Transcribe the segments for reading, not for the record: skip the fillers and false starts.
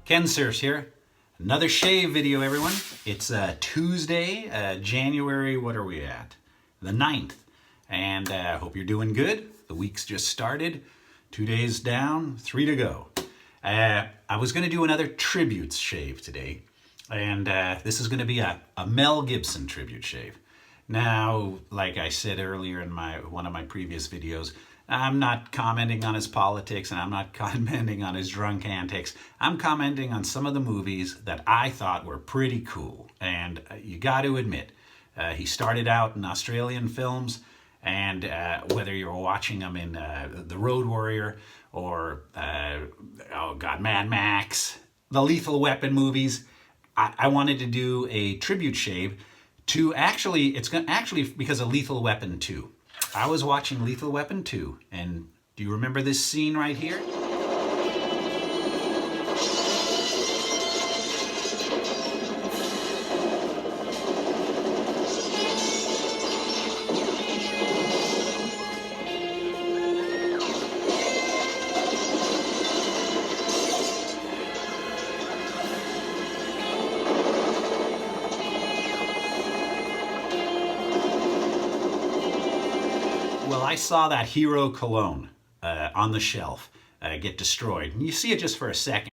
Kensurfs here. Another shave video, everyone. It's Tuesday, January, what are we at? The 9th. And hope you're doing good. The week's just started. 2 days down, 3 to go. I was going to do another tribute shave today. And this is going to be a Mel Gibson tribute shave. Now, like I said earlier in one of my previous videos, I'm not commenting on his politics and I'm not commenting on his drunk antics. I'm commenting on some of the movies that I thought were pretty cool. And you got to admit, he started out in Australian films, and whether you're watching him in The Road Warrior or, Mad Max, the Lethal Weapon movies, I wanted to do a tribute shave to it's actually because of Lethal Weapon 2. I was watching Lethal Weapon 2, and do you remember this scene right here? Well, I saw that Hero cologne on the shelf get destroyed. And you see it just for a second.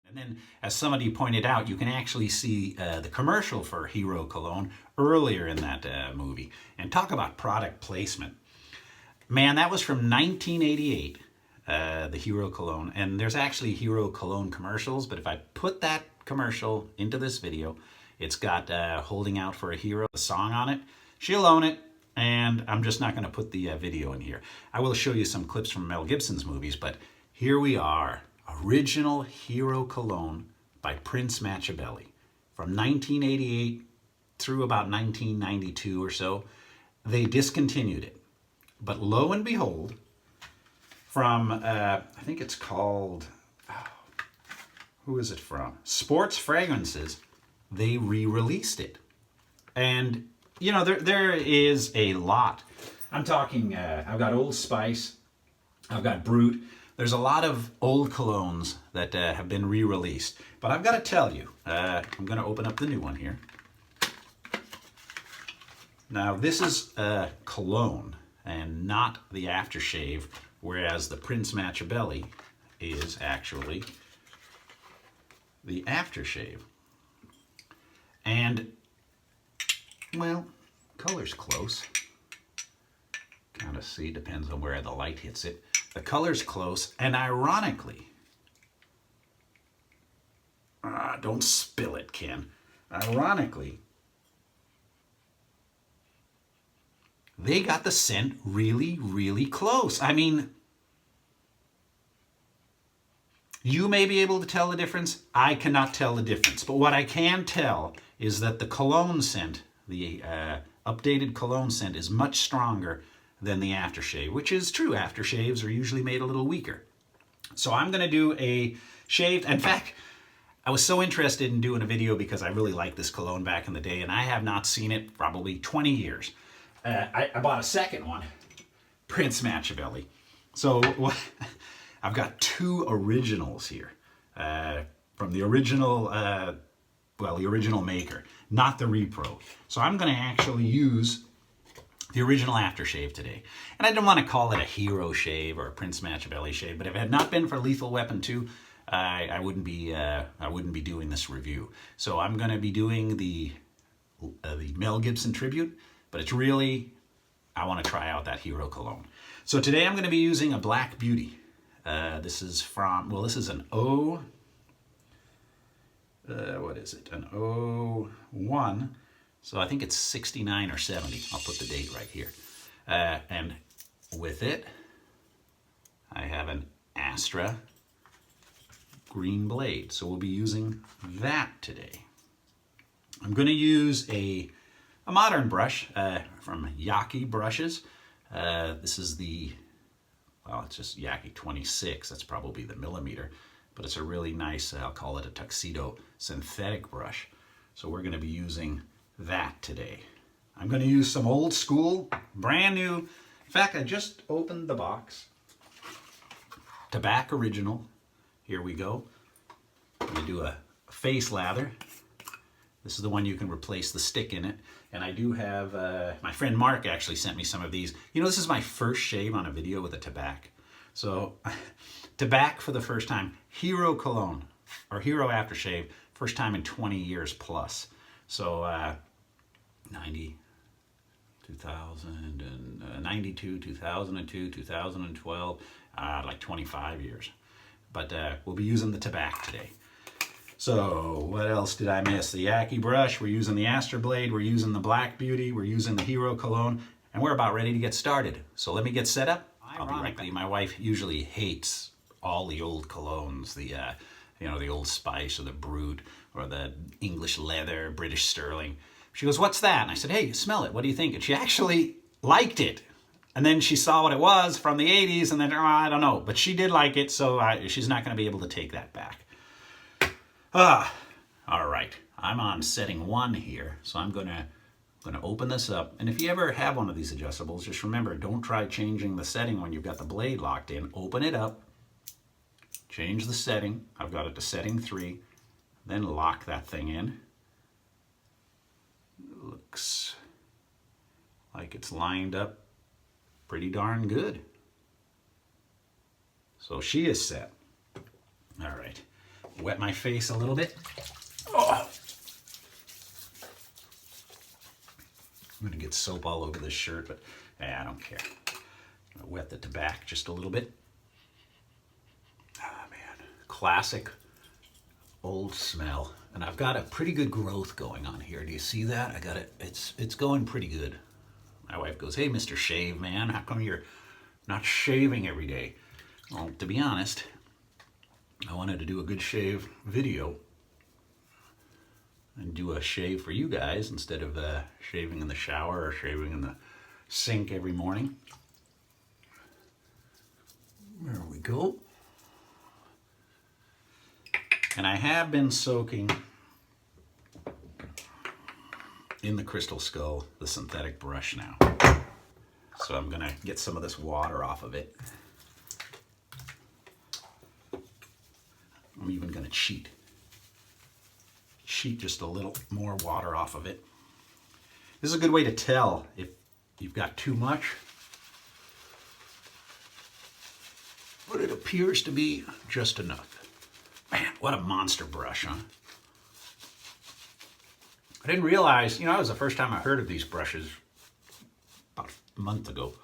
And then, as somebody pointed out, you can actually see the commercial for Hero cologne earlier in that movie. And talk about product placement. Man, that was from 1988, the Hero cologne. And there's actually Hero cologne commercials, but if I put that commercial into this video, it's got Holding Out for a Hero, the song on it. She'll own it, and I'm just not going to put the video in here. I will show you some clips from Mel Gibson's movies, but here we are. Original Hero cologne by Prince Matchabelli from 1988 through about 1992 or so. They discontinued it. But lo and behold, from, I think it's called, who is it from? Sports Fragrances. They re-released it. And, you know, there is a lot. I'm talking, I've got Old Spice, I've got Brut. There's a lot of old colognes that have been re-released. But I've got to tell you, I'm going to open up the new one here. Now, this is cologne and not the aftershave, whereas the Prince Matchabelli is actually the aftershave. And, well, color's close. Kind of see, depends on where the light hits it. The color's close, and ironically, don't spill it, Ken. Ironically, they got the scent really, really close. I mean, you may be able to tell the difference. I cannot tell the difference. But what I can tell is that the cologne scent, the updated cologne scent, is much stronger than the aftershave, which is true. Aftershaves are usually made a little weaker. So I'm going to do a shave. In fact, I was so interested in doing a video because I really liked this cologne back in the day, and I have not seen it probably 20 years. I bought a second one, Prince Matchabelli. So I've got two originals here from the original, the original maker, not the repro. So I'm going to actually use the original aftershave today. And I don't want to call it a Hero shave or a Prince Matchabelli shave, but if it had not been for Lethal Weapon 2, I wouldn't be doing this review. So I'm going to be doing the Mel Gibson tribute, but it's really, I want to try out that Hero cologne. So today I'm going to be using a Black Beauty. This is from, well, this is an what is it? An 01. So I think it's 69 or 70. I'll put the date right here. And with it, I have an Astra green blade. So we'll be using that today. I'm going to use a modern brush from YaQi brushes. This is the, well, it's just YaQi 26. That's probably the millimeter. But it's a really nice, I'll call it a tuxedo synthetic brush. So we're going to be using that today. I'm going to use some old school, brand new In fact, I just opened the box. Tabac Original. Here we go. I'm going to do a face lather. This is the one you can replace the stick in it. And I do have, my friend Mark actually sent me some of these. You know, this is my first shave on a video with a Tabac. So, Tabac for the first time. Hero Cologne, or Hero Aftershave, first time in 20 years plus. So, 90, 2000, and 92, 2002, 2012, like 25 years. But we'll be using the Tabac today. So what else did I miss? The YaQi brush, we're using the Astra blade, we're using the Black Beauty, we're using the Hero Cologne, and we're about ready to get started. So let me get set up. Ironically, my wife usually hates all the old colognes, the the Old Spice or the Brut or the English Leather, British Sterling. She goes, "What's that?" And I said, "Hey, smell it. What do you think?" And she actually liked it. And then she saw what it was from the 80s, and then, I don't know. But she did like it, so she's not going to be able to take that back. All right. I'm on setting 1 here, so I'm going to open this up. And if you ever have one of these adjustables, just remember, don't try changing the setting when you've got the blade locked in. Open it up, change the setting. I've got it to setting 3. Then lock that thing in. Looks like it's lined up pretty darn good. So she is set. All right. Wet my face a little bit. Oh. I'm going to get soap all over this shirt, but I don't care. I'm going to wet the Tabac just a little bit. Ah, man. Classic old smell. And I've got a pretty good growth going on here. Do you see that? I got it. It's going pretty good. My wife goes, "Hey, Mr. Shave Man, how come you're not shaving every day?" Well, to be honest, I wanted to do a good shave video and do a shave for you guys instead of shaving in the shower or shaving in the sink every morning. There we go. And I have been soaking in the Crystal Skull, the synthetic brush now. So I'm gonna get some of this water off of it. I'm even gonna cheat just a little more water off of it. This is a good way to tell if you've got too much, but it appears to be just enough. Man, what a monster brush, huh? I didn't realize, that was the first time I heard of these brushes about a month ago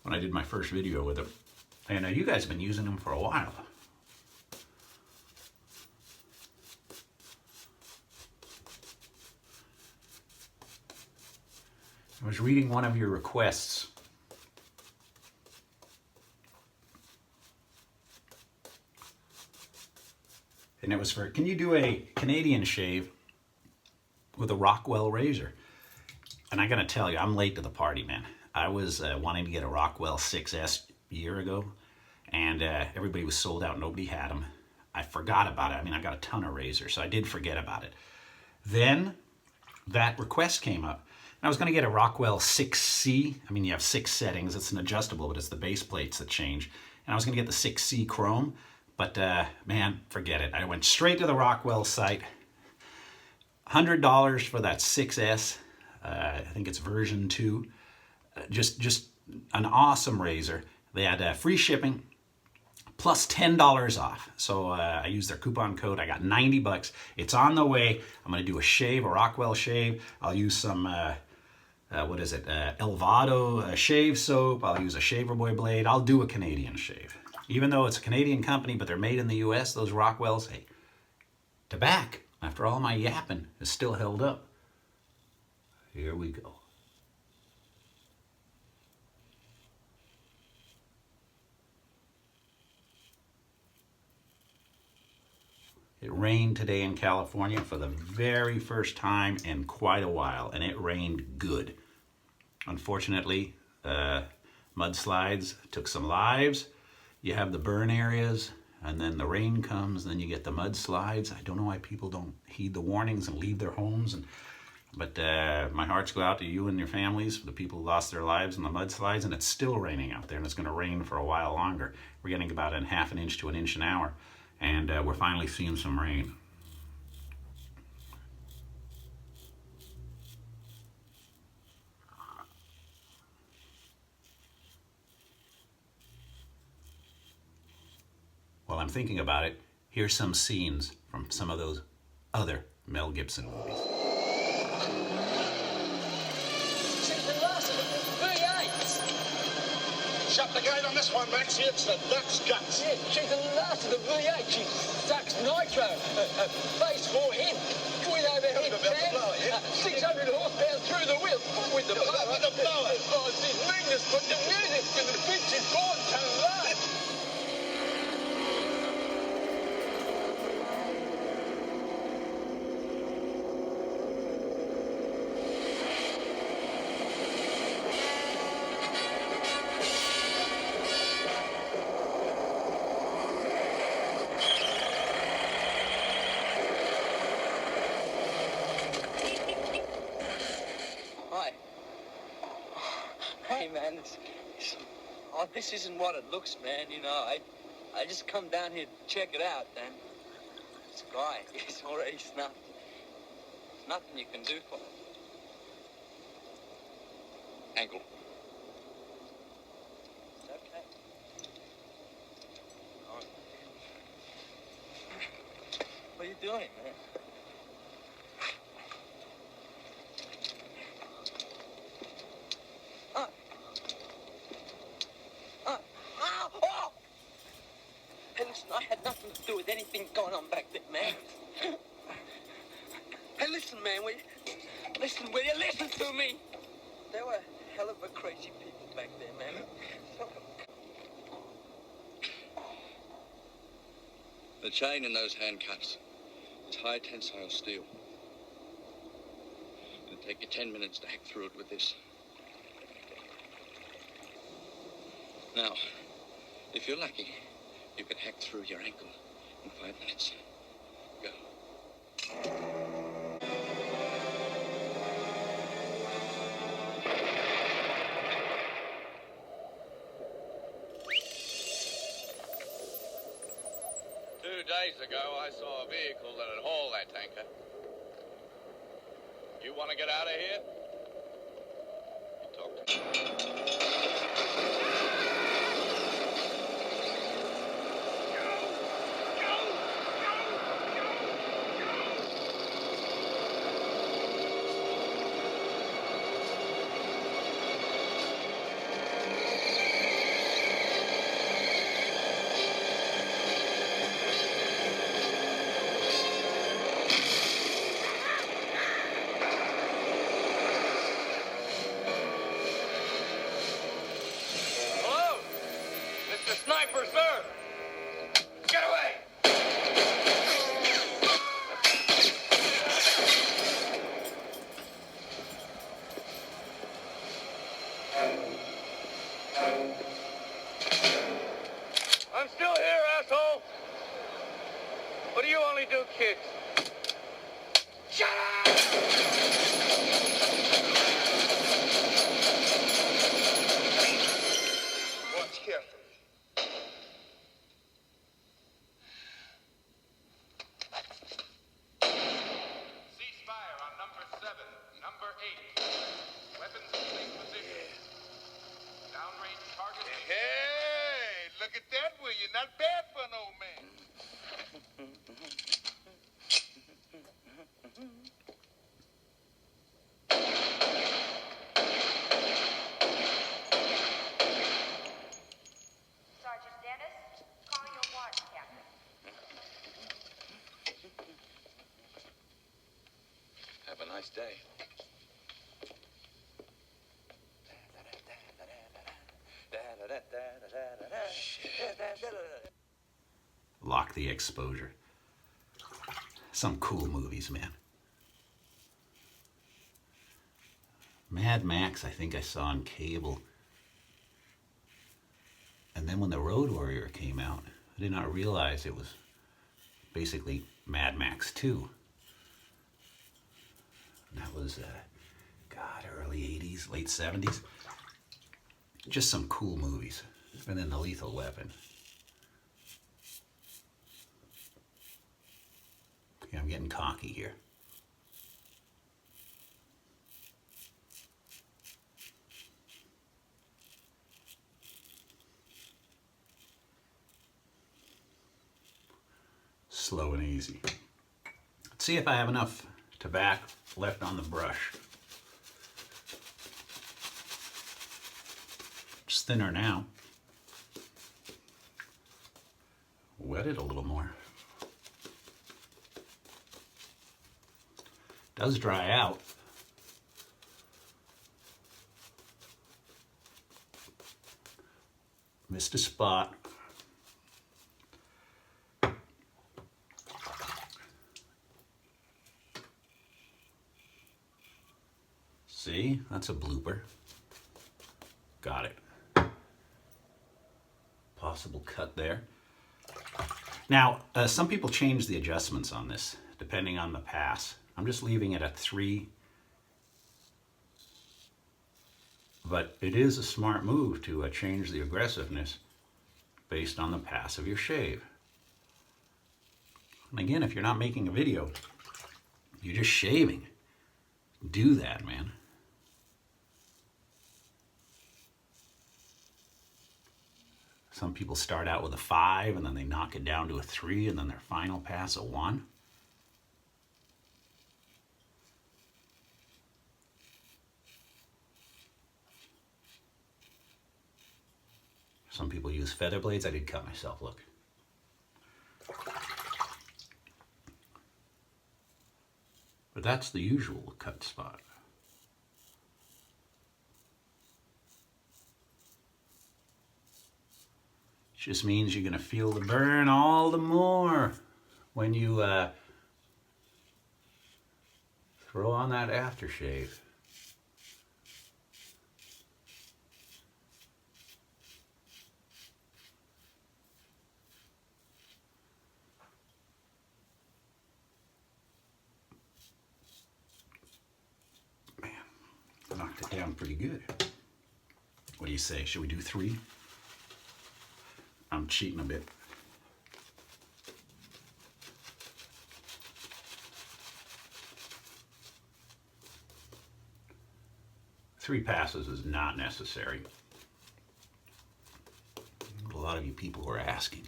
when I did my first video with them. And you guys have been using them for a while. I was reading one of your requests. And it was for, can you do a Canadian shave with a Rockwell razor? And I gotta tell you, I'm late to the party, man. I was wanting to get a Rockwell 6S a year ago, and everybody was sold out. Nobody had them. I forgot about it. I mean, I got a ton of razors, so I did forget about it. Then that request came up. And I was gonna get a Rockwell 6C. I mean, you have 6 settings. It's an adjustable, but it's the base plates that change. And I was gonna get the 6C Chrome, but man, forget it. I went straight to the Rockwell site. $100 for that 6S. I think it's version 2. Just an awesome razor. They had free shipping plus $10 off. So I used their coupon code. I got 90 bucks. It's on the way. I'm going to do a shave, a Rockwell shave. I'll use some, Elvado shave soap. I'll use a Shaver Boy blade. I'll do a Canadian shave. Even though it's a Canadian company, but they're made in the US, those Rockwells, hey, Tabac, after all my yapping, is still held up. Here we go. It rained today in California for the very first time in quite a while, and it rained good. Unfortunately, mudslides took some lives. You have the burn areas, and then the rain comes, and then you get the mudslides. I don't know why people don't heed the warnings and leave their homes. And But my hearts go out to you and your families, the people who lost their lives in the mudslides, and it's still raining out there, and it's going to rain for a while longer. We're getting about a half an inch to an inch an hour, and we're finally seeing some rain. While I'm thinking about it, here's some scenes from some of those other Mel Gibson movies. She's the last of the V8. Shut the gate on this one, Maxie. It's the nuts guts. Yeah, she's the last of the V8. She sucks nitro. Phase 4 hit. With overhead fan. 600 horsepower through the wheel. With the blower. With the blower. Oh, it's his meanness, but the music and the bitch is born to life. Hey man, this isn't what it looks, man. You know, I just come down here to check it out, and this guy is already snuffed. There's nothing you can do for him. Ankle. It's okay. What are you doing, man? I had nothing to do with anything going on back there, man. Hey, listen, man, will you listen to me? There were a hell of a crazy people back there, man. The chain in those handcuffs is high tensile steel. It'll take you 10 minutes to hack through it with this. Now, if you're lucky, you can hack through your ankle in 5 minutes. Go. 2 days ago, I saw a vehicle that had hauled that tanker. You want to get out of here? You talk to me. Sniper, sir! Get away! I'm still here, asshole! What do you only do, kids? Shut up! Watch carefully. Number 8. Weapons in safe position. Downrange target. Hey, look at that, will you? Not bad for an old man. Sergeant Dennis, calling your watch, Captain. Have a nice day. Lock the Exposure. Some cool movies, man. Mad Max, I think I saw on cable. And then when The Road Warrior came out, I did not realize it was basically Mad Max 2. That was, God, early 80s, late 70s. Just some cool movies. And then The Lethal Weapon. Yeah, I'm getting cocky here. Slow and easy. Let's see if I have enough tobacco left on the brush. It's thinner now. Wet it a little more. Does dry out. Missed a spot. See, that's a blooper. Got it. Possible cut there. Now, some people change the adjustments on this depending on the pass. I'm just leaving it at 3. But it is a smart move to change the aggressiveness based on the pass of your shave. And again, if you're not making a video, you're just shaving. Do that, man. Some people start out with a 5 and then they knock it down to a 3 and then their final pass a 1. Some people use feather blades. I did cut myself, look. But that's the usual cut spot. Just means you're going to feel the burn all the more when you throw on that aftershave. Man, I knocked it down pretty good. What do you say? Should we do 3? I'm cheating a bit. Three passes is not necessary. A lot of you people were asking.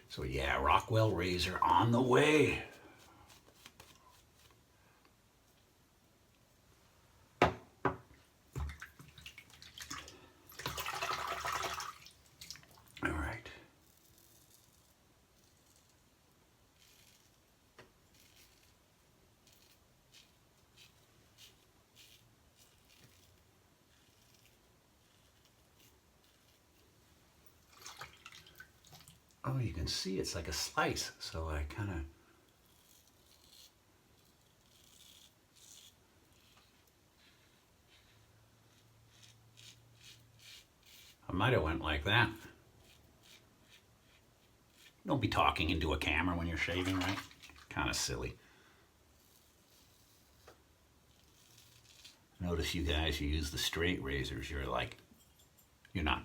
So yeah, Rockwell razor on the way. Oh, you can see it's like a slice, so I kind of... I might have went like that. Don't be talking into a camera when you're shaving, right? Kind of silly. Notice you guys who use the straight razors, you're like, you're not...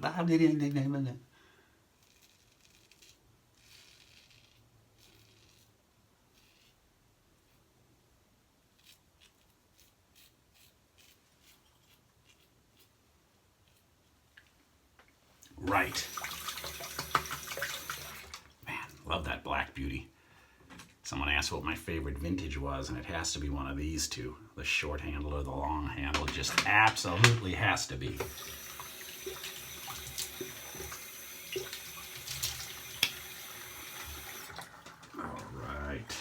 Right. Man, love that Black Beauty. Someone asked what my favorite vintage was, and it has to be one of these two. The short handle or the long handle. It just absolutely has to be. All right.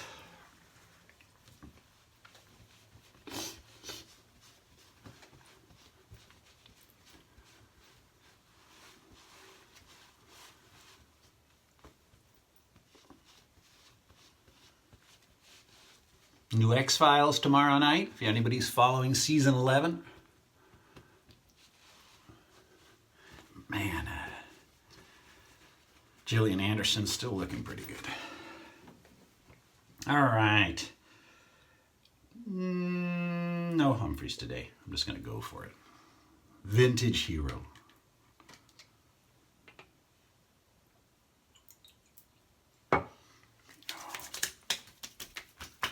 New X-Files tomorrow night, if anybody's following season 11. Man, Gillian Anderson's still looking pretty good. All right. No Humphreys today. I'm just going to go for it. Vintage Hero.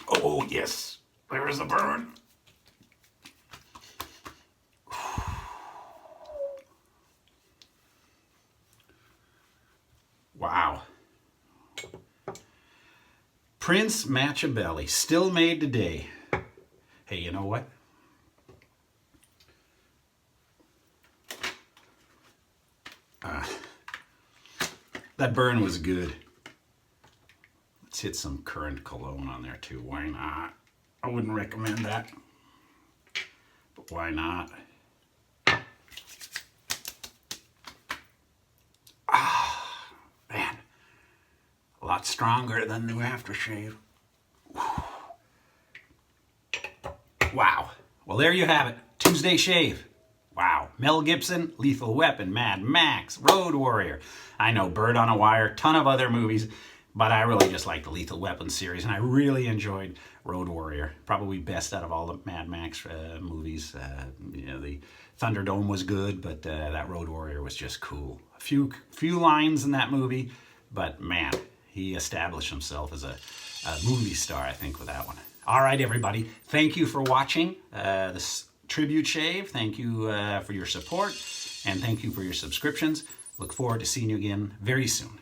Oh, yes. There's the burn. Wow. Prince Matchabelli, still made today. Hey, you know what? That burn was good. Let's hit some current cologne on there too. Why not? I wouldn't recommend that, but why not? Man, a lot stronger than new aftershave. Wow. Well, there you have it. Tuesday shave. Wow. Mel Gibson, Lethal Weapon, Mad Max, Road Warrior. I know, Bird on a Wire, ton of other movies, but I really just like the Lethal Weapon series, and I really enjoyed Road Warrior. Probably best out of all the Mad Max movies. You know, the Thunderdome was good, but that Road Warrior was just cool. A few lines in that movie, but man, he established himself as a movie star, I think, with that one. All right, everybody. Thank you for watching this tribute shave. Thank you for your support, and thank you for your subscriptions. Look forward to seeing you again very soon.